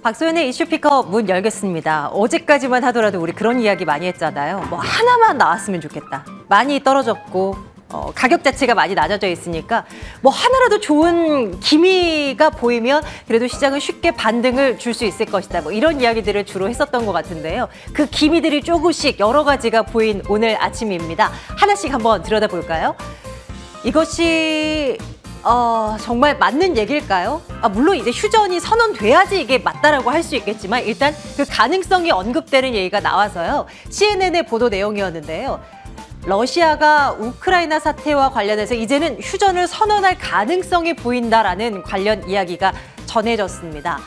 박소연의 이슈 픽업 문 열겠습니다. 어제까지만 하더라도 우리 그런 이야기 많이 했잖아요. 뭐 하나만 나왔으면 좋겠다. 많이 떨어졌고 가격 자체가 많이 낮아져 있으니까 뭐 하나라도 좋은 기미가 보이면 그래도 시장은 쉽게 반등을 줄 수 있을 것이다. 뭐 이런 이야기들을 주로 했었던 것 같은데요. 그 기미들이 조금씩 여러 가지가 보인 오늘 아침입니다. 하나씩 한번 들여다볼까요? 이것이 정말 맞는 얘기일까요? 물론 이제 휴전이 선언돼야지 이게 맞다라고 할 수 있겠지만 일단 그 가능성이 언급되는 얘기가 나와서요. CNN의 보도 내용이었는데요. 러시아가 우크라이나 사태와 관련해서 이제는 휴전을 선언할 가능성이 보인다라는 관련 이야기가 전해졌습니다.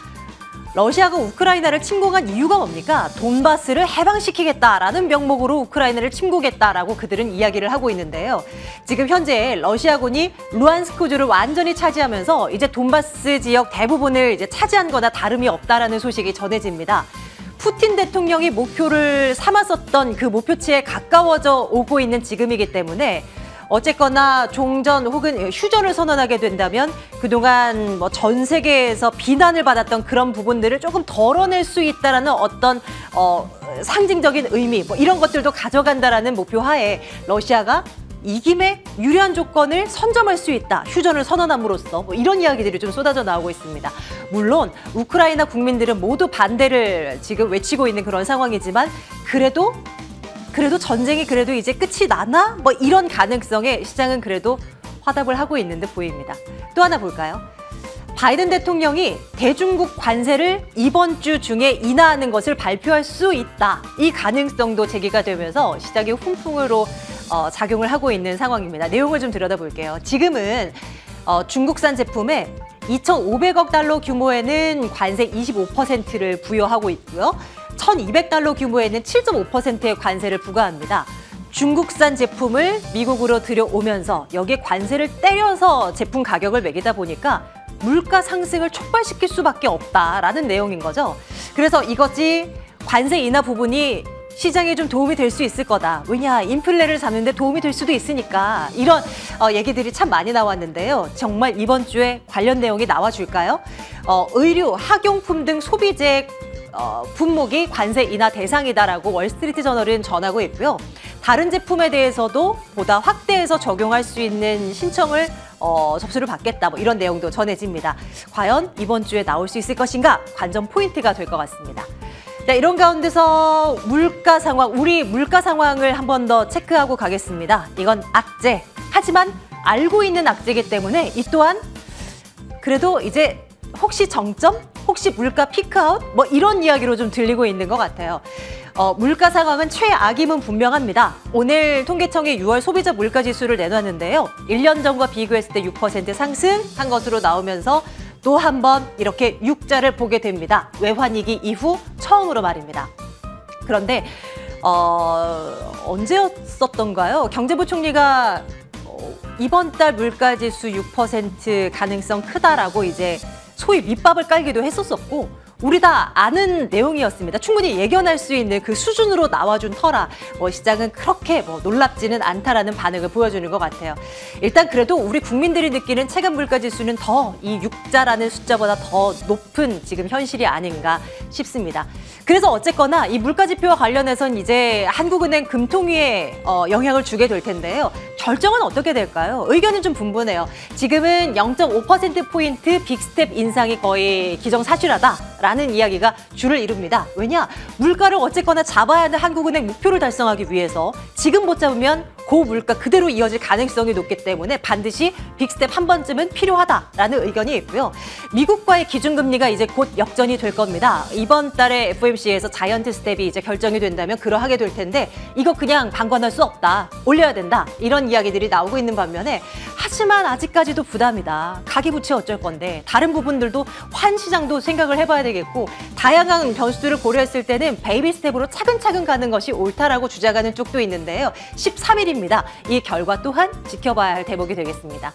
러시아가 우크라이나를 침공한 이유가 뭡니까? 돈바스를 해방시키겠다라는 명목으로 우크라이나를 침공했다라고 그들은 이야기를 하고 있는데요. 지금 현재 러시아군이 루안스크주를 완전히 차지하면서 이제 돈바스 지역 대부분을 이제 차지한 거나 다름이 없다라는 소식이 전해집니다. 푸틴 대통령이 목표를 삼았었던 그 목표치에 가까워져 오고 있는 지금이기 때문에 어쨌거나 종전 혹은 휴전을 선언하게 된다면 그동안 뭐 전 세계에서 비난을 받았던 그런 부분들을 조금 덜어낼 수 있다라는 어떤 상징적인 의미 뭐 이런 것들도 가져간다라는 목표 하에 러시아가 이김에 유리한 조건을 선점할 수 있다. 휴전을 선언함으로써 뭐 이런 이야기들이 좀 쏟아져 나오고 있습니다. 물론 우크라이나 국민들은 모두 반대를 지금 외치고 있는 그런 상황이지만 그래도 전쟁이 그래도 이제 끝이 나나? 뭐 이런 가능성에 시장은 그래도 화답을 하고 있는 듯 보입니다. 또 하나 볼까요? 바이든 대통령이 대중국 관세를 이번 주 중에 인하하는 것을 발표할 수 있다. 이 가능성도 제기가 되면서 시장이 훈풍으로 작용을 하고 있는 상황입니다. 내용을 좀 들여다볼게요. 지금은 중국산 제품에 2,500억 달러 규모에는 관세 25%를 부여하고 있고요. 1,200달러 규모에는 7.5%의 관세를 부과합니다. 중국산 제품을 미국으로 들여오면서 여기에 관세를 때려서 제품 가격을 매기다 보니까 물가 상승을 촉발시킬 수밖에 없다라는 내용인 거죠. 그래서 이것이 관세 인하 부분이 시장에 좀 도움이 될 수 있을 거다. 왜냐, 인플레를 잡는 데 도움이 될 수도 있으니까. 이런 얘기들이 참 많이 나왔는데요. 정말 이번 주에 관련 내용이 나와줄까요? 의류, 학용품 등 소비재 품목이 관세 인하 대상이다라고 월스트리트 저널은 전하고 있고요. 다른 제품에 대해서도 보다 확대해서 적용할 수 있는 신청을 접수를 받겠다. 뭐 이런 내용도 전해집니다. 과연 이번 주에 나올 수 있을 것인가? 관전 포인트가 될 것 같습니다. 자, 이런 가운데서 물가 상황, 우리 물가 상황을 한 번 더 체크하고 가겠습니다. 이건 악재. 하지만 알고 있는 악재이기 때문에 이 또한 그래도 이제 혹시 정점? 혹시 물가 피크아웃? 뭐 이런 이야기로 좀 들리고 있는 것 같아요. 물가 상황은 최악임은 분명합니다. 오늘 통계청이 6월 소비자 물가 지수를 내놨는데요. 1년 전과 비교했을 때 6% 상승한 것으로 나오면서 또 한 번 이렇게 6자를 보게 됩니다. 외환위기 이후 처음으로 말입니다. 그런데 언제였었던가요? 경제부총리가 이번 달 물가지수 6% 가능성 크다라고 이제 소위 밑밥을 깔기도 했었었고 우리 다 아는 내용이었습니다. 충분히 예견할 수 있는 그 수준으로 나와준 터라 시장은 그렇게 놀랍지는 않다라는 반응을 보여주는 것 같아요. 일단 그래도 우리 국민들이 느끼는 체감 물가 지수는 더 이 6자라는 숫자보다 더 높은 지금 현실이 아닌가 싶습니다. 그래서 어쨌거나 이 물가 지표와 관련해서는 이제 한국은행 금통위에 영향을 주게 될 텐데요. 결정은 어떻게 될까요? 의견은 좀 분분해요. 지금은 0.5%포인트 빅스텝 인상이 거의 기정사실하다라는 이야기가 주를 이룹니다. 왜냐? 물가를 어쨌거나 잡아야 하는 한국은행 목표를 달성하기 위해서 지금 못 잡으면 고물가 그대로 이어질 가능성이 높기 때문에 반드시 빅스텝 한 번쯤은 필요하다라는 의견이 있고요. 미국과의 기준금리가 이제 곧 역전이 될 겁니다. 이번 달에 FOMC에서 자이언트 스텝이 이제 결정이 된다면 그러하게 될 텐데 이거 그냥 방관할 수 없다. 올려야 된다. 이런 이야기들이 나오고 있는 반면에 하지만 아직까지도 부담이다. 가계부채 어쩔 건데 다른 부분들도 환시장도 생각을 해봐야 되겠고 다양한 변수들을 고려했을 때는 베이비 스텝으로 차근차근 가는 것이 옳다라고 주장하는 쪽도 있는데요. 13일입니다. 이 결과 또한 지켜봐야 할 대목이 되겠습니다.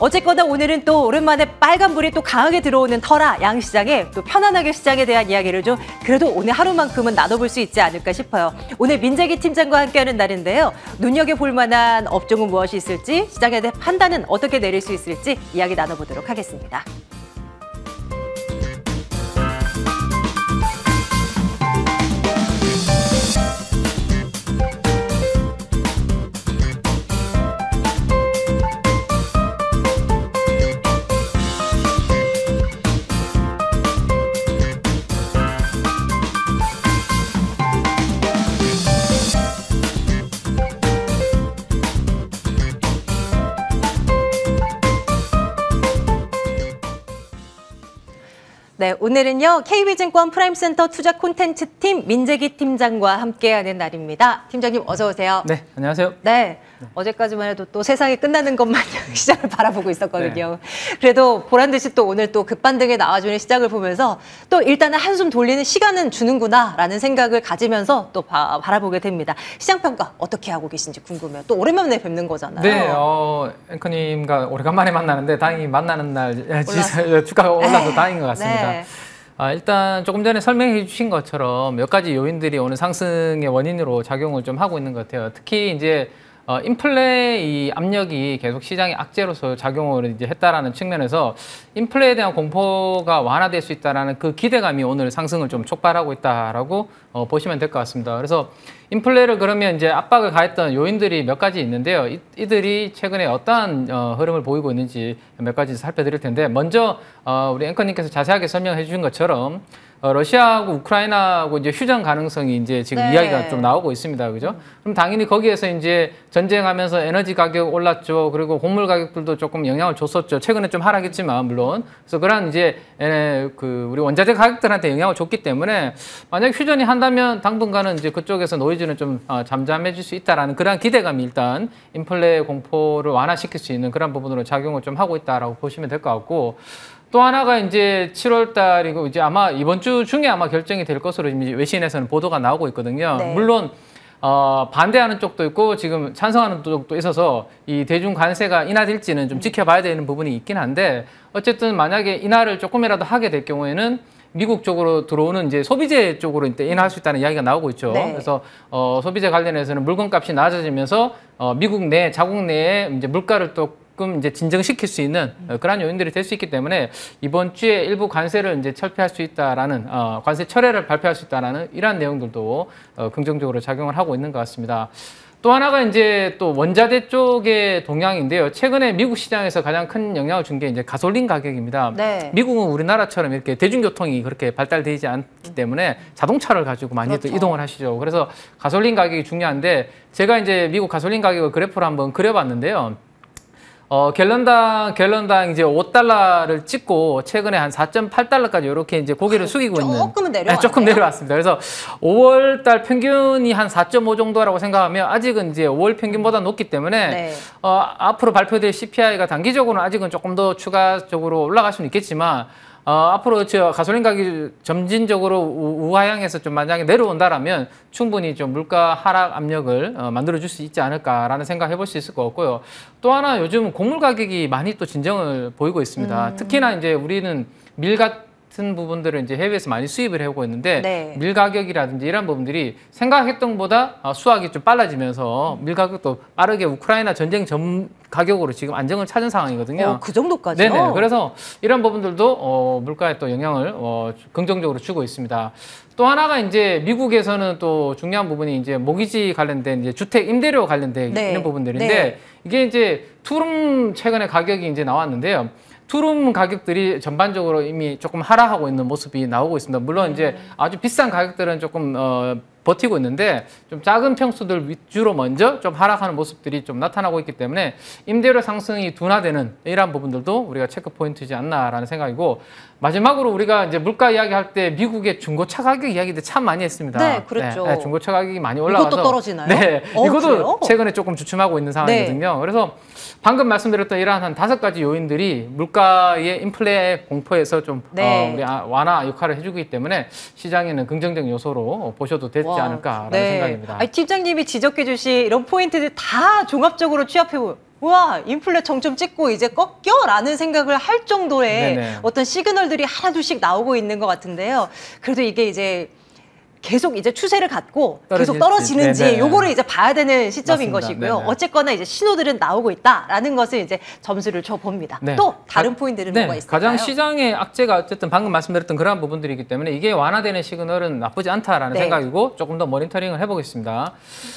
어쨌거나 오늘은 또 오랜만에 빨간불이 또 강하게 들어오는 터라 양시장에 또 편안하게 시장에 대한 이야기를 좀 그래도 오늘 하루만큼은 나눠볼 수 있지 않을까 싶어요. 오늘 민재기 팀장과 함께하는 날인데요. 눈여겨볼 만한 업종은 무엇이 있을지, 시장에 대한 판단은 어떻게 내릴 수 있을지 이야기 나눠보도록 하겠습니다. 네, 오늘은요 KB증권 프라임센터 투자 콘텐츠팀 민재기 팀장과 함께하는 날입니다. 팀장님 어서 오세요. 네, 안녕하세요. 네, 어제까지만 해도 또 세상이 끝나는 것 마냥 시장을 바라보고 있었거든요. 그래도 보란 듯이 또 오늘 또 급반등에 나와주는 시장을 보면서 또 일단은 한숨 돌리는 시간은 주는구나라는 생각을 가지면서 또 바라보게 됩니다. 시장 평가 어떻게 하고 계신지 궁금해요. 또 오랜만에 뵙는 거잖아요. 네, 앵커님과 오래간만에 만나는데 다행히 만나는 날 주가가 올라서 다행인 것 같습니다. 네. 일단 조금 전에 설명해 주신 것처럼 몇 가지 요인들이 오늘 상승의 원인으로 작용을 좀 하고 있는 것 같아요. 특히 이제 인플레 이 압력이 계속 시장의 악재로서 작용을 이제 했다라는 측면에서 인플레에 대한 공포가 완화될 수 있다라는 그 기대감이 오늘 상승을 좀 촉발하고 있다라고 보시면 될 것 같습니다. 그래서 인플레를 그러면 이제 압박을 가했던 요인들이 몇 가지 있는데요. 이들이 최근에 어떠한 흐름을 보이고 있는지 몇 가지 살펴드릴 텐데, 먼저 우리 앵커님께서 자세하게 설명해 주신 것처럼 러시아하고 우크라이나하고 이제 휴전 가능성이 이제 지금 네. 이야기가 좀 나오고 있습니다. 그죠? 그럼 당연히 거기에서 이제 전쟁하면서 에너지 가격 올랐죠. 그리고 곡물 가격들도 조금 영향을 줬었죠. 최근에 좀 하락했지만, 물론. 그래서 그런 이제 우리 원자재 가격들한테 영향을 줬기 때문에 만약 휴전이 한다면 당분간은 이제 그쪽에서 노이즈는 좀 잠잠해질 수 있다라는 그런 기대감이 일단 인플레 공포를 완화시킬 수 있는 그런 부분으로 작용을 좀 하고 있다라고 보시면 될 것 같고, 또 하나가 이제 7월 달이고 이제 아마 이번 주 중에 아마 결정이 될 것으로 이제 외신에서는 보도가 나오고 있거든요. 네. 물론 반대하는 쪽도 있고 지금 찬성하는 쪽도 있어서 이 대중 관세가 인하될지는 좀 지켜봐야 되는 부분이 있긴 한데, 어쨌든 만약에 인하를 조금이라도 하게 될 경우에는 미국 쪽으로 들어오는 이제 소비재 쪽으로 이제 인하할 수 있다는 이야기가 나오고 있죠. 네. 그래서 소비재 관련해서는 물건값이 낮아지면서 미국 내 자국 내에 이제 물가를 또 조금 이제 진정시킬 수 있는 그런 요인들이 될 수 있기 때문에 이번 주에 일부 관세를 이제 철폐할 수 있다라는 관세 철회를 발표할 수 있다라는 이러한 내용들도 긍정적으로 작용을 하고 있는 것 같습니다. 또 하나가 이제 또 원자재 쪽의 동향인데요. 최근에 미국 시장에서 가장 큰 영향을 준 게 이제 가솔린 가격입니다. 네. 미국은 우리나라처럼 이렇게 대중교통이 그렇게 발달되지 않기 때문에 자동차를 가지고 많이 그렇죠. 또 이동을 하시죠. 그래서 가솔린 가격이 중요한데, 제가 이제 미국 가솔린 가격을 그래프로 한번 그려봤는데요. 갤런당 이제 $5를 찍고 최근에 한 4.8달러까지 이렇게 이제 고개를 숙이고 있는. 조금은 내려왔네요. 조금 내려왔습니다. 그래서 5월 달 평균이 한 4.5 정도라고 생각하면 아직은 이제 5월 평균보다 높기 때문에 네. 앞으로 발표될 CPI가 단기적으로는 아직은 조금 더 추가적으로 올라갈 수는 있겠지만, 앞으로 가솔린 가격이 점진적으로 우하향에서 좀 만약에 내려온다라면 충분히 좀 물가 하락 압력을 만들어줄 수 있지 않을까라는 생각 해볼 수 있을 것 같고요. 또 하나 요즘 곡물 가격이 많이 또 진정을 보이고 있습니다. 특히나 이제 우리는 밀 같은 부분들을 이제 해외에서 많이 수입을 해오고 있는데, 네. 밀 가격이라든지 이런 부분들이 생각했던 것보다 수확이 좀 빨라지면서 밀 가격도 빠르게 우크라이나 전쟁 전 가격으로 지금 안정을 찾은 상황이거든요. 그 정도까지요? 네네. 그래서 이런 부분들도 물가에 또 영향을 긍정적으로 주고 있습니다. 또 하나가 이제 미국에서는 또 중요한 부분이 이제 모기지 관련된 이제 주택 임대료 관련된 네. 이런 부분들인데, 네. 이게 이제 투룸 최근에 가격이 이제 나왔는데요. 투룸 가격들이 전반적으로 이미 조금 하락하고 있는 모습이 나오고 있습니다. 물론 이제 아주 비싼 가격들은 조금 버티고 있는데, 좀 작은 평수들 위주로 먼저 좀 하락하는 모습들이 좀 나타나고 있기 때문에 임대료 상승이 둔화되는 이러한 부분들도 우리가 체크 포인트이지 않나라는 생각이고, 마지막으로 우리가 이제 물가 이야기할 때 미국의 중고차 가격 이야기도 참 많이 했습니다. 네, 그렇죠. 네, 중고차 가격이 많이 올라가서 이것도 떨어지나요? 네, 이것도 그래요? 최근에 조금 주춤하고 있는 상황이거든요. 그래서 방금 말씀드렸던 이러한 한 5가지 요인들이 물가의 인플레 공포에서 좀 네. 우리 완화 역할을 해주기 때문에 시장에는 긍정적 요소로 보셔도 되지 않을까라는 생각입니다. 아니, 팀장님이 지적해 주신 이런 포인트들 다 종합적으로 취합해보면 우와, 인플레 정점 찍고 이제 꺾여? 라는 생각을 할 정도의 네네. 어떤 시그널들이 하나둘씩 나오고 있는 것 같은데요. 그래도 이게 이제 계속 이제 추세를 갖고 계속 떨어지는지 네네. 요거를 이제 봐야 되는 시점인 맞습니다. 것이고요. 네네. 어쨌거나 이제 신호들은 나오고 있다라는 것을 이제 점수를 줘 봅니다. 네. 또 다른 포인트는 뭐가 있을까요? 가장 시장의 악재가 어쨌든 방금 말씀드렸던 그러한 부분들이기 때문에 이게 완화되는 시그널은 나쁘지 않다라는 네. 생각이고, 조금 더 모니터링을 해보겠습니다.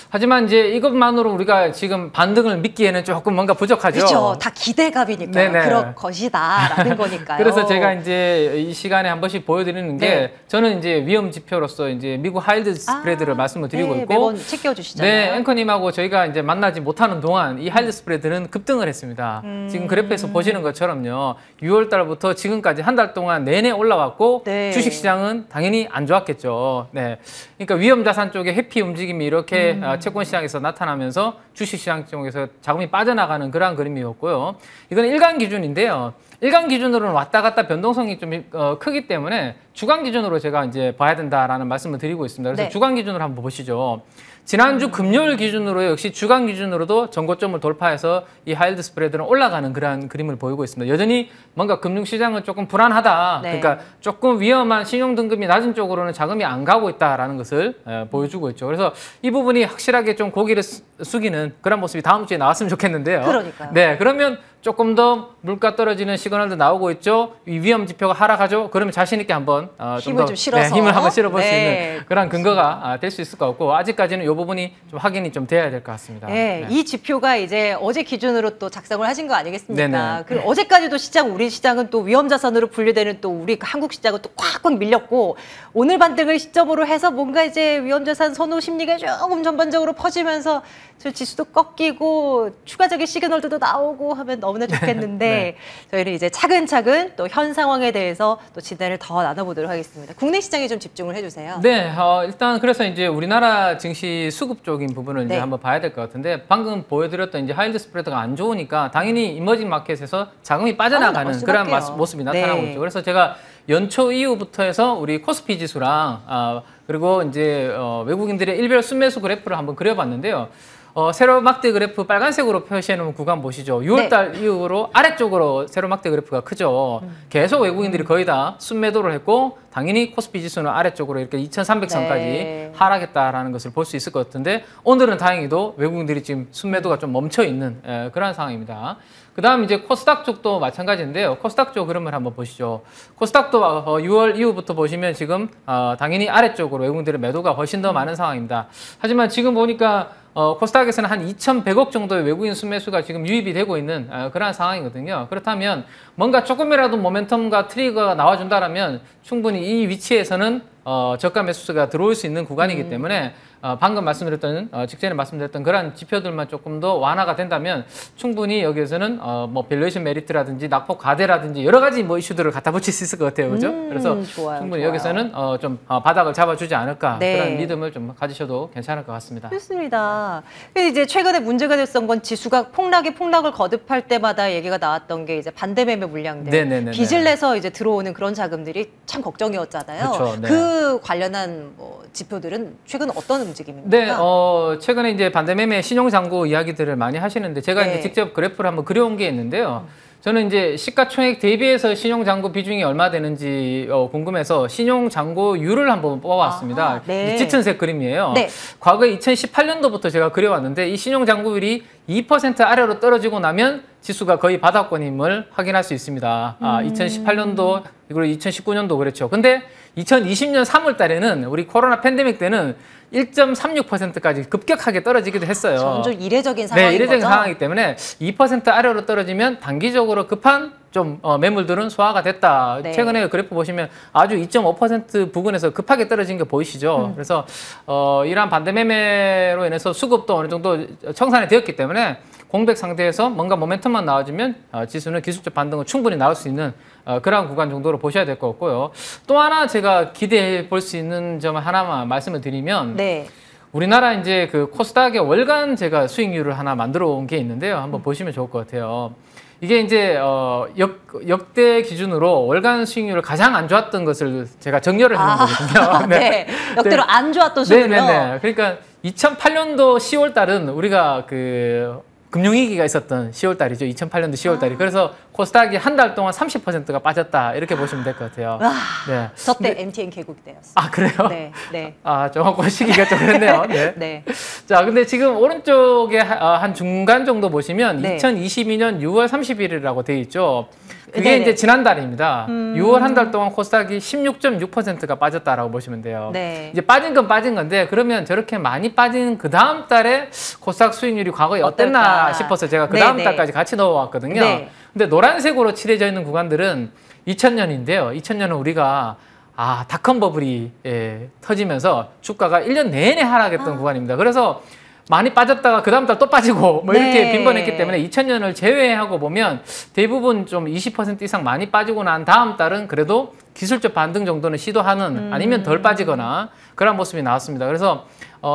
하지만 이제 이것만으로 우리가 지금 반등을 믿기에는 조금 뭔가 부족하죠. 그렇죠. 다 기대감이니까요. 네네. 그럴 것이다라는 거니까요. 그래서 제가 이제 이 시간에 한 번씩 보여드리는 게, 네. 저는 이제 위험 지표로서 이제 이제 미국 하이힐드 스프레드를 말씀을 드리고 네, 있고 매번 챙겨주시잖아요. 네, 앵커님하고 저희가 이제 만나지 못하는 동안 이 하이힐드 스프레드는 급등을 했습니다. 지금 그래프에서 보시는 것처럼요. 6월 달부터 지금까지 한 달 동안 내내 올라왔고 네. 주식시장은 당연히 안 좋았겠죠. 네, 그러니까 위험자산 쪽에 회피 움직임이 이렇게 채권 시장에서 나타나면서 주식시장 쪽에서 자금이 빠져나가는 그러한 그림이었고요. 이건 일간 기준인데요. 일간 기준으로는 왔다 갔다 변동성이 좀 크기 때문에 주간 기준으로 제가 이제 봐야 된다라는 말씀을 드리고 있습니다. 그래서 네. 주간 기준으로 한번 보시죠. 지난주 금요일 기준으로 역시 주간 기준으로도 전고점을 돌파해서 이 하이힐드 스프레드는 올라가는 그러한 그림을 보이고 있습니다. 여전히 뭔가 금융시장은 조금 불안하다. 네. 그러니까 조금 위험한 신용등급이 낮은 쪽으로는 자금이 안 가고 있다라는 것을 보여주고 있죠. 그래서 이 부분이 확실하게 좀 고개를 숙이는 그런 모습이 다음 주에 나왔으면 좋겠는데요. 그러니까요. 네, 그러면 조금 더 물가 떨어지는 시그널도 나오고 있죠. 이 위험 지표가 하락하죠. 그러면 자신 있게 한번 힘을 좀 실어서. 네, 힘을 한번 실어볼 수 네. 있는 그런 근거가 될 수 있을 것 같고 아직까지는 이 부분이 좀 확인이 좀 돼야 될 것 같습니다. 네, 이 지표가 이제 어제 기준으로 또 작성을 하신 거 아니겠습니까? 네네. 그리고 어제까지도 우리 시장은 또 위험자산으로 분류되는 또 우리 한국 시장은 또 꽉꽉 밀렸고 오늘 반등을 시점으로 해서 뭔가 이제 위험자산 선호 심리가 조금 전반적으로 퍼지면서 저 지수도 꺾이고 추가적인 시그널도 나오고 하면 너무나 좋겠는데 네. 저희는 이제 차근차근 또 현 상황에 대해서 또 진단을 더 나눠보도록 하겠습니다. 국내 시장에 좀 집중을 해주세요. 네, 일단 그래서 이제 우리나라 증시 수급 쪽인 부분을 이제 네. 한번 봐야 될 것 같은데 방금 보여드렸던 이제 하이힐드 스프레드가 안 좋으니까 당연히 이머징 마켓에서 자금이 빠져나가는 그런 수밖에요. 모습이 나타나고 네. 있죠. 그래서 제가 연초 이후부터 해서 우리 코스피 지수랑 그리고 이제 외국인들의 일별 순매수 그래프를 한번 그려봤는데요. 세로막대 그래프 빨간색으로 표시해놓은 구간 보시죠. 6월달 이후로 아래쪽으로 세로막대 그래프가 크죠. 계속 외국인들이 거의 다 순매도를 했고 당연히 코스피 지수는 아래쪽으로 이렇게 2300선까지 네. 하락했다라는 것을 볼 수 있을 것 같은데 오늘은 다행히도 외국인들이 지금 순매도가 좀 멈춰 있는 그런 상황입니다. 그다음 이제 코스닥 쪽도 마찬가지인데요. 코스닥 쪽 흐름을 한번 보시죠. 코스닥도 6월 이후부터 보시면 지금 당연히 아래쪽으로 외국인들의 매도가 훨씬 더 많은 상황입니다. 하지만 지금 보니까 코스닥에서는 한 2,100억 정도의 외국인 순매수가 지금 유입이 되고 있는 그런 상황이거든요. 그렇다면 뭔가 조금이라도 모멘텀과 트리거가 나와준다라면 충분히 이 위치에서는 저가 매수가 들어올 수 있는 구간이기 때문에 방금 말씀드렸던 직전에 말씀드렸던 그런 지표들만 조금 더 완화가 된다면 충분히 여기에서는 뭐 밸류에이션 메리트라든지 낙폭 과대라든지 여러 가지 뭐 이슈들을 갖다 붙일 수 있을 것 같아요, 그죠? 그래서 좋아요, 충분히 좋아요. 여기서는 좀 바닥을 잡아주지 않을까 네. 그런 믿음을 좀 가지셔도 괜찮을 것 같습니다. 좋습니다. 근데 이제 최근에 문제가 됐던 건 지수가 폭락을 거듭할 때마다 얘기가 나왔던 게 이제 반대매매 물량들, 네네네네. 빚을 내서 이제 들어오는 그런 자금들이 참 걱정이었잖아요. 그렇죠, 네. 그 관련한 뭐 지표들은 최근 어떤 움직임입니까? 네, 최근에 이제 반대매매 신용장구 이야기들을 많이 하시는데 제가 네. 이제 직접 그래프를 한번 그려온 게 있는데요. 저는 이제 시가총액 대비해서 신용장구 비중이 얼마 되는지 궁금해서 신용장구율을 한번 뽑아왔습니다. 아하, 네. 이 짙은색 그림이에요. 네. 과거 2018년도부터 제가 그려왔는데 이 신용장구율이 2% 아래로 떨어지고 나면 지수가 거의 바닥권임을 확인할 수 있습니다. 2018년도 그리고 2019년도 그랬죠. 근데 2020년 3월 달에는 우리 코로나 팬데믹 때는 1.36%까지 급격하게 떨어지기도 했어요. 점점 이례적인 상황인 네, 이례적인 거죠? 상황이기 때문에 2% 아래로 떨어지면 단기적으로 급한 좀 매물들은 소화가 됐다. 네. 최근에 그래프 보시면 아주 2.5% 부근에서 급하게 떨어진 게 보이시죠. 그래서 이러한 반대매매로 인해서 수급도 어느 정도 청산이 되었기 때문에 공백 상태에서 뭔가 모멘텀만 나와주면 지수는 기술적 반등은 충분히 나올 수 있는 그러한 구간 정도로 보셔야 될 것 같고요. 또 하나 제가 기대해 볼 수 있는 점 하나만 말씀을 드리면 네. 우리나라 이제 그 코스닥의 월간 제가 수익률을 하나 만들어 온 게 있는데요. 한번 보시면 좋을 것 같아요. 이게 이제 역대 기준으로 월간 수익률을 가장 안 좋았던 것을 제가 정렬을 해놓은 거거든요. 네. 역대로 네. 안 좋았던 수준이요. 네네네. 그러니까 2008년도 10월 달은 우리가 그 금융위기가 있었던 10월 달이죠. 2008년도 10월 달이. 그래서 코스닥이 한 달 동안 30%가 빠졌다. 이렇게 보시면 될 것 같아요. 와, 네. 저때 MTN 개국이 되었어요. 아, 그래요? 네, 네. 조금 시기가 좀 그랬네요. 네. 네. 자, 근데 지금 오른쪽에 한 중간 정도 보시면 네. 2022년 6월 30일이라고 돼 있죠. 그게 네네. 이제 지난달입니다. 6월 한 달 동안 코스닥이 16.6%가 빠졌다라고 보시면 돼요. 네. 이제 빠진 건 빠진 건데 그러면 저렇게 많이 빠진 그 다음 달에 코스닥 수익률이 과거에 어땠나 어떨까? 싶어서 제가 그 다음 네네. 달까지 같이 넣어왔거든요. 네. 근데 노란색으로 칠해져 있는 구간들은 2000년인데요. 2000년은 우리가 닷컴 버블이 터지면서 주가가 1년 내내 하락했던 구간입니다. 그래서 많이 빠졌다가 그 다음 달 또 빠지고 뭐 이렇게 네. 빈번했기 때문에 2000년을 제외하고 보면 대부분 좀 20% 이상 많이 빠지고 난 다음 달은 그래도 기술적 반등 정도는 시도하는 아니면 덜 빠지거나 그런 모습이 나왔습니다. 그래서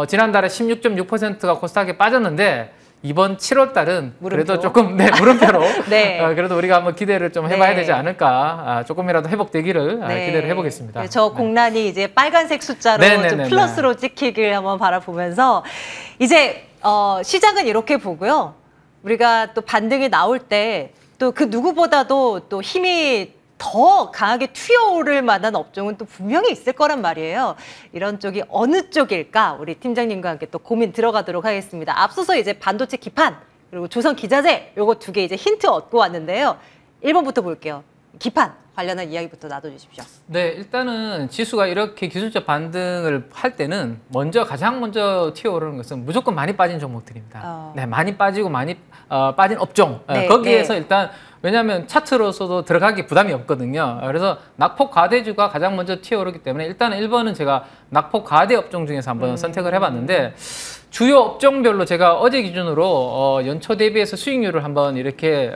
지난달에 16.6%가 코스닥에 빠졌는데 이번 7월 달은 그래도 물음표. 조금 물음표로 네. 그래도 우리가 한번 기대를 좀 해봐야 네. 되지 않을까 조금이라도 회복되기를 네. 기대를 해보겠습니다. 저 공란이 이제 빨간색 숫자로 네네네네. 좀 플러스로 찍히길 한번 바라보면서 이제 시장은 이렇게 보고요. 우리가 또 반등이 나올 때 또 그 누구보다도 또 힘이 더 강하게 튀어오를 만한 업종은 또 분명히 있을 거란 말이에요. 이런 쪽이 어느 쪽일까? 우리 팀장님과 함께 또 고민 들어가도록 하겠습니다. 앞서서 이제 반도체 기판 그리고 조선 기자재 요거 두 개 이제 힌트 얻고 왔는데요. 1번부터 볼게요. 기판 관련한 이야기부터 놔둬주십시오. 네, 일단은 지수가 이렇게 기술적 반등을 할 때는 가장 먼저 튀어오르는 것은 무조건 많이 빠진 종목들입니다. 네, 많이 빠지고 많이 빠진 업종. 네, 거기에서 네. 일단 왜냐하면 차트로서도 들어가기 부담이 없거든요. 그래서 낙폭 과대주가 가장 먼저 튀어오르기 때문에 일단은 1번은 제가 낙폭 과대 업종 중에서 한번 선택을 해봤는데 주요 업종별로 제가 어제 기준으로 연초 대비해서 수익률을 한번 이렇게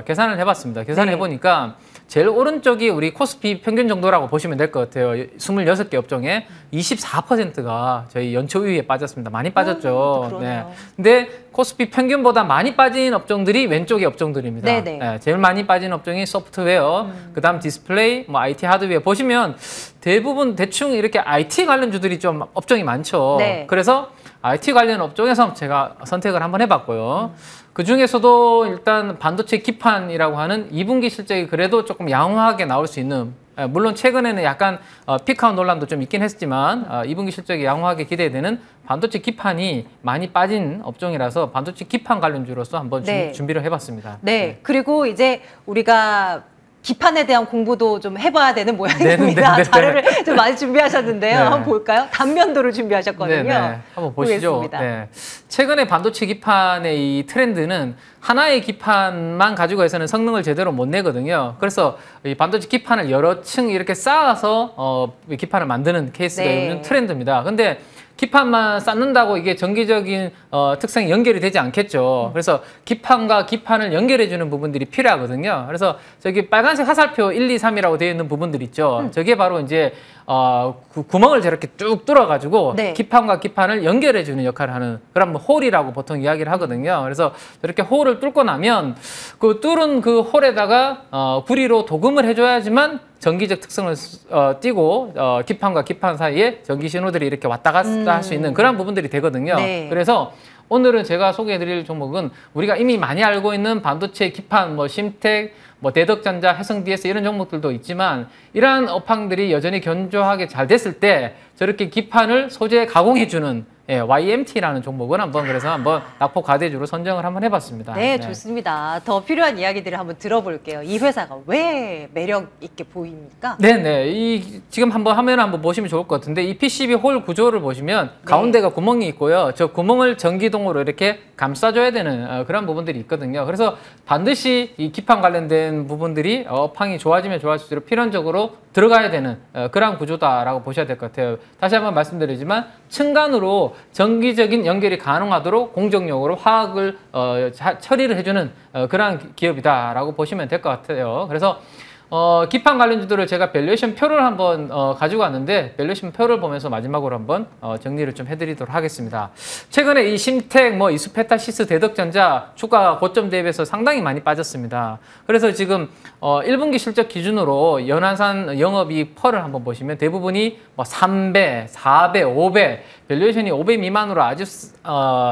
계산을 해봤습니다. 계산을 네. 해보니까 제일 오른쪽이 우리 코스피 평균 정도라고 보시면 될 것 같아요. 26개 업종에 24%가 저희 연초 이후에 빠졌습니다. 많이 빠졌죠. 그러네요. 근데 코스피 평균보다 많이 빠진 업종들이 왼쪽의 업종들입니다. 네네. 네, 제일 많이 빠진 업종이 소프트웨어, 그다음 디스플레이, 뭐 IT 하드웨어 보시면 대부분 대충 이렇게 IT 관련주들이 좀 업종이 많죠. 네. 그래서 IT 관련 업종에서 제가 선택을 한번 해봤고요. 그 중에서도 일단 반도체 기판이라고 하는 2분기 실적이 그래도 조금 양호하게 나올 수 있는, 물론 최근에는 약간 피크아웃 논란도 좀 있긴 했지만 2분기 실적이 양호하게 기대되는 반도체 기판이 많이 빠진 업종이라서 반도체 기판 관련주로서 한번 네. 준비를 해봤습니다. 네. 그리고 이제 우리가 기판에 대한 공부도 좀 해봐야 되는 모양입니다. 네. 자료를 좀 많이 준비하셨는데요. 네. 한번 볼까요? 단면도를 준비하셨거든요. 네네. 한번 보시죠. 보겠습니다. 네. 최근에 반도체 기판의 이 트렌드는 하나의 기판만 가지고 해서는 성능을 제대로 못 내거든요. 그래서 이 반도체 기판을 여러 층 이렇게 쌓아서 기판을 만드는 케이스가 네. 요즘 트렌드입니다. 근데 기판만 쌓는다고 이게 정기적인 특성이 연결이 되지 않겠죠. 그래서 기판과 기판을 연결해주는 부분들이 필요하거든요. 그래서 저기 빨간색 화살표 1, 2, 3이라고 되어 있는 부분들 있죠. 저게 바로 이제 구멍을 저렇게 뚝 뚫어가지고 네. 기판과 기판을 연결해주는 역할을 하는 그런 뭐 홀이라고 보통 이야기를 하거든요. 그래서 저렇게 홀을 뚫고 나면 그 뚫은 그 홀에다가 구리로 도금을 해줘야지만 전기적 특성을 띠고 기판과 기판 사이에 전기 신호들이 이렇게 왔다 갔다 할 수 있는 그런 부분들이 되거든요. 네. 그래서 오늘은 제가 소개해드릴 종목은 우리가 이미 많이 알고 있는 반도체 기판, 뭐 심텍, 뭐 대덕전자, 해성DS 이런 종목들도 있지만 이러한 업황들이 여전히 견조하게 잘 됐을 때 저렇게 기판을 소재 가공해주는 YMT라는 종목을 한번 낙폭 과대주로 선정을 한번 해봤습니다. 네, 좋습니다. 더 필요한 이야기들을 한번 들어볼게요. 이 회사가 왜 매력 있게 보입니까? 네네. 지금 한번 화면을 한번 보시면 좋을 것 같은데 이 PCB 홀 구조를 보시면 가운데가 구멍이 있고요. 저 구멍을 전기동으로 이렇게 감싸줘야 되는 그런 부분들이 있거든요. 그래서 반드시 이 기판 관련된 부분들이 업황이 좋아지면 좋아질수록 필연적으로 들어가야 되는 그런 구조다라고 보셔야 될 것 같아요. 다시 한번 말씀드리지만 층간으로 전기적인 연결이 가능하도록 공정용으로 화학을 처리를 해주는 그러한 기업이다라고 보시면 될 것 같아요. 그래서 기판 관련주들을 제가 밸류에이션 표를 한번 가지고 왔는데 밸류에이션 표를 보면서 마지막으로 한번 정리를 좀 해드리도록 하겠습니다. 최근에 이 심텍, 뭐 이수페타시스, 대덕전자 주가 고점 대비해서 상당히 많이 빠졌습니다. 그래서 지금 1분기 실적 기준으로 연한산 영업이익 펄을 한번 보시면 대부분이 뭐 3배, 4배, 5배 밸류에이션이 5배 미만으로 아주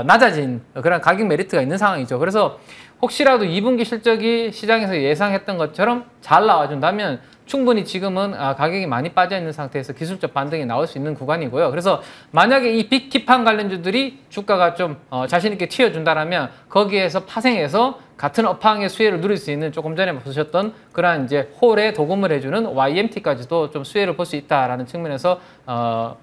낮아진 그런 가격 메리트가 있는 상황이죠. 그래서 혹시라도 2분기 실적이 시장에서 예상했던 것처럼 잘 나와준다면 충분히 지금은 가격이 많이 빠져 있는 상태에서 기술적 반등이 나올 수 있는 구간이고요. 그래서 만약에 이 빅기판 관련주들이 주가가 좀 자신 있게 튀어준다라면 거기에서 파생해서 같은 업황의 수혜를 누릴 수 있는 조금 전에 보셨던 그러한 이제 홀에 도금을 해주는 YMT까지도 좀 수혜를 볼 수 있다라는 측면에서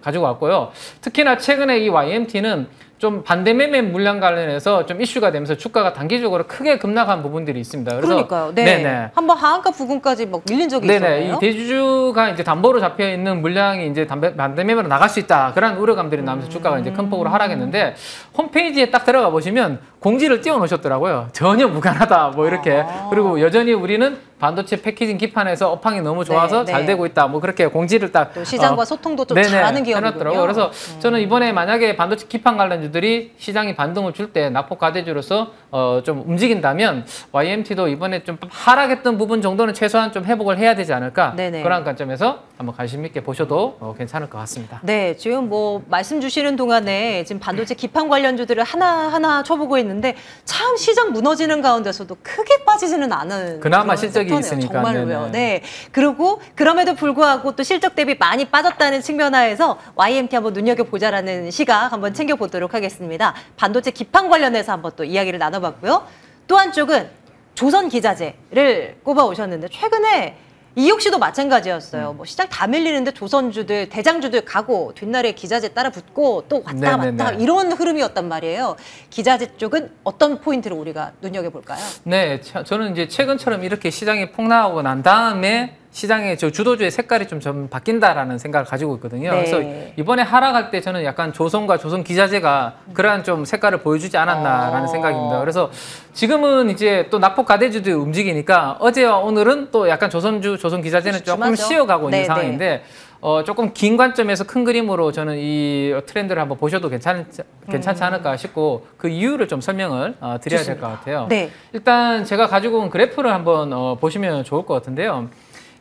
가지고 왔고요. 특히나 최근에 이 YMT는 좀 반대 매매 물량 관련해서 좀 이슈가 되면서 주가가 단기적으로 크게 급락한 부분들이 있습니다. 그래서 그러니까요. 네. 네네. 한번 하한가 부근까지 막 밀린 적이 네네. 있었네요. 이 대주주가 이제 담보로 잡혀 있는 물량이 이제 반대 매매로 나갈 수 있다. 그런 우려감들이 나면서 주가가 이제 큰 폭으로 하락했는데 홈페이지에 딱 들어가 보시면 공지를 띄워 놓으셨더라고요. 전혀 무관하다. 뭐 이렇게. 그리고 여전히 우리는 반도체 패키징 기판에서 업황이 너무 좋아서 네, 잘 네. 되고 있다. 뭐 그렇게 공지를 딱 또 시장과 소통도 좀 네네, 잘하는 기업이군요. 해놨더라고요. 그래서 저는 이번에 만약에 반도체 기판 관련주들이 시장이 반등을 줄 때 낙폭 가대주로서 좀 움직인다면 YMT도 이번에 좀 하락했던 부분 정도는 최소한 좀 회복을 해야 되지 않을까. 네네. 그런 관점에서 한번 관심 있게 보셔도 괜찮을 것 같습니다. 네, 지금 뭐 말씀 주시는 동안에 지금 반도체 기판 관련주들을 하나하나 쳐보고 있는데 참 시장 무너지는 가운데서도 크게 빠지지는 않은 그나마 그런 실적이 섹터네요. 있으니까. 정말로요. 네네. 네. 그리고 그럼에도 불구하고 또 실적 대비 많이 빠졌다는 측면 하에서 YMT 한번 눈여겨보자라는 시각 한번 챙겨보도록 하겠습니다. 반도체 기판 관련해서 한번 또 이야기를 나눠봤고요. 또 한쪽은 조선기자재를 꼽아오셨는데 최근에 이 역시도 마찬가지였어요. 뭐 시장 다 밀리는데 조선주들, 대장주들 가고 뒷날에 기자재 따라 붙고 또 왔다 네네네. 갔다 이런 흐름이었단 말이에요. 기자재 쪽은 어떤 포인트를 우리가 눈여겨볼까요? 네, 저는 이제 최근처럼 이렇게 시장이 폭락하고 난 다음에 시장의 저 주도주의 색깔이 좀 바뀐다라는 생각을 가지고 있거든요. 네. 그래서 이번에 하락할 때 저는 약간 조선과 조선 기자재가 그러한 좀 색깔을 보여주지 않았나라는 생각입니다. 그래서 지금은 이제 또 낙폭 가대주도 움직이니까 어제와 오늘은 또 약간 조선주, 조선 기자재는 조금 주춤하죠? 쉬어가고 있는 네, 상황인데 조금 긴 관점에서 큰 그림으로 저는 이 트렌드를 한번 보셔도 괜찮지 않을까 싶고 그 이유를 좀 설명을 드려야 될 것 같아요. 네. 일단 제가 가지고 온 그래프를 한번 보시면 좋을 것 같은데요.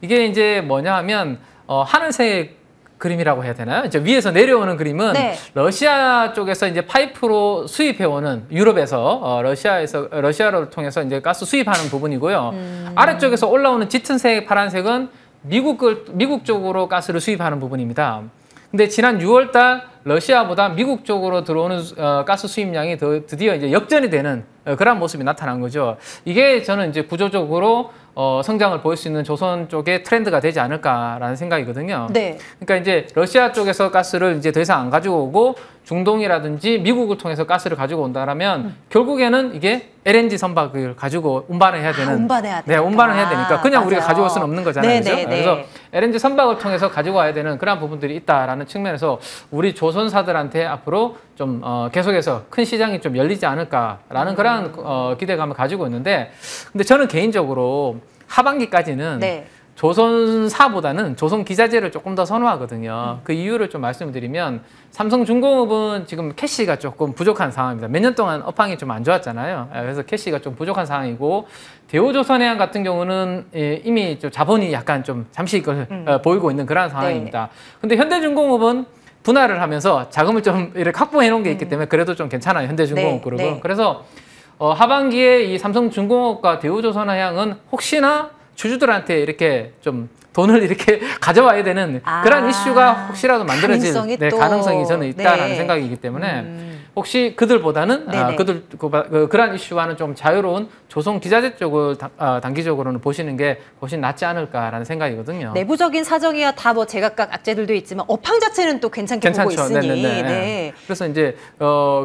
이게 이제 뭐냐 하면 하늘색 그림이라고 해야 되나요? 이제 위에서 내려오는 그림은 네. 러시아 쪽에서 이제 파이프로 수입해오는 유럽에서 러시아를 통해서 이제 가스 수입하는 부분이고요. 아래쪽에서 올라오는 짙은색 파란색은 미국 쪽으로 가스를 수입하는 부분입니다. 근데 지난 6월달 러시아보다 미국 쪽으로 들어오는 가스 수입량이 드디어 이제 역전이 되는 그런 모습이 나타난 거죠. 이게 저는 이제 구조적으로 성장을 보일 수 있는 조선 쪽의 트렌드가 되지 않을까라는 생각이거든요. 네. 그러니까 이제 러시아 쪽에서 가스를 이제 더 이상 안 가지고 오고 중동이라든지 미국을 통해서 가스를 가지고 온다라면 결국에는 이게 LNG 선박을 가지고 운반을 해야 되는. 운반해야 네, 되니까. 운반을 해야 되니까 그냥 우리가 맞아요. 가지고 올 수는 없는 거잖아요. 네, 그죠? 네, 네. 그래서 LNG 선박을 통해서 가지고 와야 되는 그런 부분들이 있다라는 측면에서 우리 조선사들한테 앞으로 좀 계속해서 큰 시장이 좀 열리지 않을까라는 그런 기대감을 가지고 있는데 근데 저는 개인적으로 하반기까지는 네. 조선사보다는 조선기자재를 조금 더 선호하거든요. 그 이유를 좀 말씀을 드리면 삼성중공업은 지금 캐시가 조금 부족한 상황입니다. 몇 년 동안 업황이 좀 안 좋았잖아요. 그래서 캐시가 좀 부족한 상황이고 대우조선해양 같은 경우는 이미 좀 자본이 약간 좀 잠시 이걸 보이고 있는 그런 상황입니다. 근데 현대중공업은 분할을 하면서 자금을 좀 이렇게 확보해 놓은 게 있기 때문에 그래도 좀 괜찮아요. 현대중공업 네, 그룹은. 네. 그래서 하반기에 이 삼성중공업과 대우조선해양은 혹시나 주주들한테 이렇게 좀 돈을 이렇게 가져와야 되는 그런 이슈가 혹시라도 만들어질 가능성이 저는 있다라는 생각이기 때문에 혹시 그들보다는 그러한 이슈와는 좀 자유로운 조선 기자재 쪽을 단기적으로는 보시는 게 훨씬 낫지 않을까라는 생각이거든요. 내부적인 사정이야 다 뭐 제각각 악재들도 있지만 업황 자체는 또 괜찮게 보고 있으니. 네네네. 네. 그래서 이제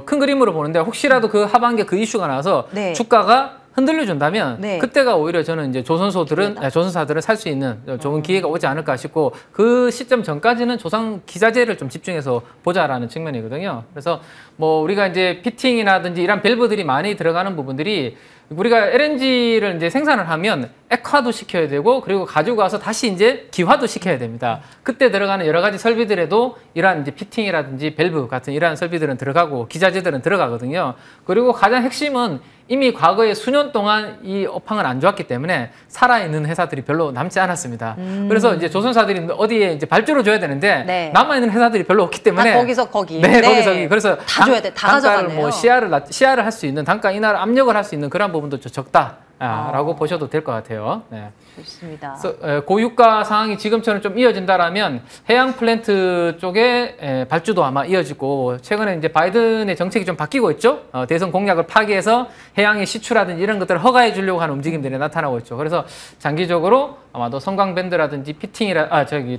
큰 그림으로 보는데 혹시라도 그 하반기에 그 이슈가 나와서 네. 주가가 흔들려 준다면 네. 그때가 오히려 저는 이제 조선사들은 살 수 있는 좋은 기회가 오지 않을까 싶고 그 시점 전까지는 조선 기자재를 좀 집중해서 보자라는 측면이거든요. 그래서 뭐 우리가 이제 피팅이라든지 이런 밸브들이 많이 들어가는 부분들이 우리가 LNG를 이제 생산을 하면 액화도 시켜야 되고 그리고 가지고 와서 다시 이제 기화도 시켜야 됩니다. 그때 들어가는 여러 가지 설비들에도 이러한 이제 피팅이라든지 밸브 같은 이러한 설비들은 들어가고 기자재들은 들어가거든요. 그리고 가장 핵심은 이미 과거에 수년 동안 이 업황은 안 좋았기 때문에 살아있는 회사들이 별로 남지 않았습니다. 그래서 이제 조선사들이 어디에 이제 발주를 줘야 되는데 네. 남아있는 회사들이 별로 없기 때문에 거기서 거기. 네, 거기서 거기. 그래서 다 줘야 돼. 다 단가를 가져가네요. 뭐 시야를 할 수 있는 단가 인하를 압력을 할 수 있는 그런 부분도 좀 적다. 라고 보셔도 될 것 같아요. 네. 좋습니다. 그래서 고유가 상황이 지금처럼 좀 이어진다라면 해양 플랜트 쪽에 발주도 아마 이어지고 최근에 이제 바이든의 정책이 좀 바뀌고 있죠. 대선 공약을 파기해서 해양의 시추라든지 이런 것들을 허가해 주려고 하는 움직임들이 나타나고 있죠. 그래서 장기적으로 아마도 성광밴드라든지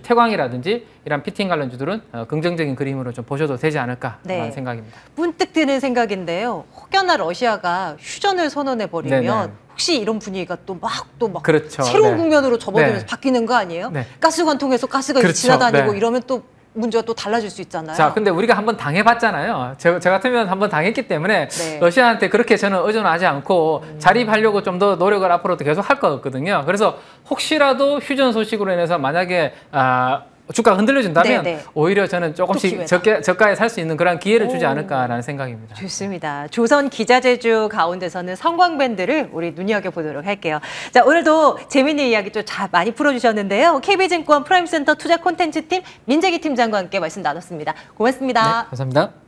태광이라든지 이런 피팅 관련주들은 긍정적인 그림으로 좀 보셔도 되지 않을까 하는 생각입니다. 문득 드는 생각인데요. 혹여나 러시아가 휴전을 선언해 버리면 네네. 혹시 이런 분위기가 또 막 그렇죠. 새로운 네. 국면으로 접어들면서 네. 바뀌는 거 아니에요? 네. 가스관통에서 가스가 그렇죠. 지나다니고 네. 이러면 또 문제가 또 달라질 수 있잖아요. 자, 근데 우리가 한번 당해봤잖아요. 저 같으면 한번 당했기 때문에 네. 러시아한테 그렇게 저는 의존하지 않고 자립하려고 좀 더 노력을 앞으로도 계속 할 것 같거든요. 그래서 혹시라도 휴전 소식으로 인해서 만약에 주가가 흔들려진다면 네네. 오히려 저는 조금씩 저가에 살 수 있는 그런 기회를 주지 않을까라는 생각입니다. 좋습니다. 조선 기자재주 가운데서는 성광밴드를 우리 눈여겨보도록 할게요. 자, 오늘도 재미있는 이야기 좀 많이 풀어주셨는데요. KB증권 프라임센터 투자 콘텐츠팀 민재기 팀장과 함께 말씀 나눴습니다. 고맙습니다. 네, 감사합니다.